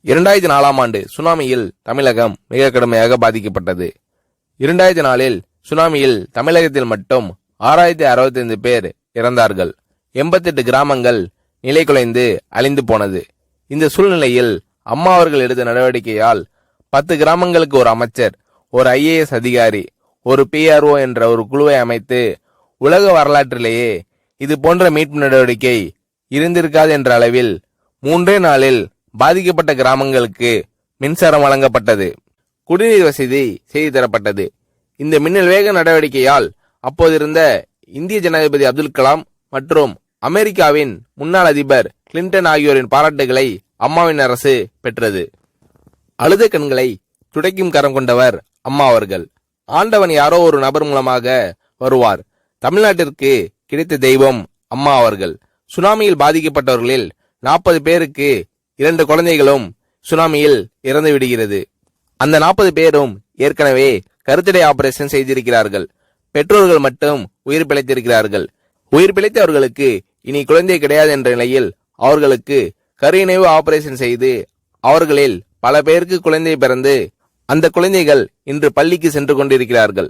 2004ஆம் ஆண்டு சுனாமியில் தமிழகம் மிக கடுமையாக பாதிக்கப்பட்டது. 2004இல் சுனாமியில் தமிழகத்தில் மட்டும் 6065 பேர் இறந்தார்கள். 88 கிராமங்கள் நிலைகுலைந்து அழிந்து போனது. இந்த சூழ்நிலையில் அம்மா அவர்கள் எடுத்த நடவடிக்கையால் 10 கிராமங்களுக்கு ஒரு அமைச்சர், ஒரு IAS அதிகாரி, ஒரு PRO என்ற ஒரு குழுவை அமைத்து உலக வரலாற்றிலேயே இது போன்ற மீட்பு நடவடிக்கை இருந்திருக்காது என்ற அளவில் 3 நாளில் பாதிக்கப்பட்ட கிராமங்களுக்கு மின்சாரம் வழங்கப்பட்டது. குடிநீர் வசதி செய்து தரப்பட்டது. இந்த மின்னல் வேக நடவடிக்கையால் அப்போதிருந்த இந்திய ஜனாதிபதி அப்துல் கலாம் மற்றும் அமெரிக்காவின் முன்னாள் அதிபர் கிளின்டன் ஆகியோரின் பாராட்டுகளை அம்மாவின் அரசு பெற்றது. அழுத கண்களை துடைக்கும் கரம் கொண்டவர் அம்மா அவர்கள். ஆண்டவன் யாரோ ஒரு நபர் மூலமாக வருவார். தமிழ்நாட்டிற்கு கிடைத்த தெய்வம் அம்மா அவர்கள். சுனாமியில் பாதிக்கப்பட்டவர்களில் 40 பேருக்கு 2 குழந்தைகளும் சுனாமியில் இறந்து விடுகிறது. அந்த 40 பேரும் ஏற்கனவே கருத்தடை ஆபரேஷன் செய்திருக்கிறார்கள். பெற்றோர்கள் மட்டும் உயிர் பிழைத்திருக்கிறார்கள். உயிர் பிழைத்தவர்களுக்கு இனி குழந்தை கிடையாது என்ற நிலையில் அவர்களுக்கு கருணைவு ஆபரேஷன் செய்து அவர்களில் பல பேருக்கு குழந்தை பிறந்து அந்த குழந்தைகள் இன்று பள்ளிக்கு சென்று கொண்டிருக்கிறார்கள்.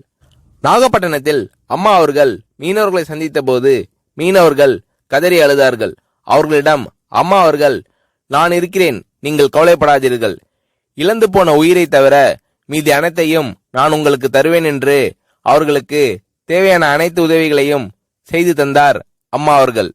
நாகப்பட்டினத்தில் அம்மா அவர்கள் மீனவர்களை சந்தித்த போது மீனவர்கள் கதறி அழுதார்கள். அவர்களிடம் அம்மா அவர்கள், நான் இருக்கிறேன், நீங்கள் கவலைப்படாதீர்கள், இழந்து போன உயிரை தவிர மீதி அனைத்தையும் நான் உங்களுக்கு தருவேன் என்று அவர்களுக்கு தேவையான அனைத்து உதவிகளையும் செய்து தந்தார் அம்மா அவர்கள்.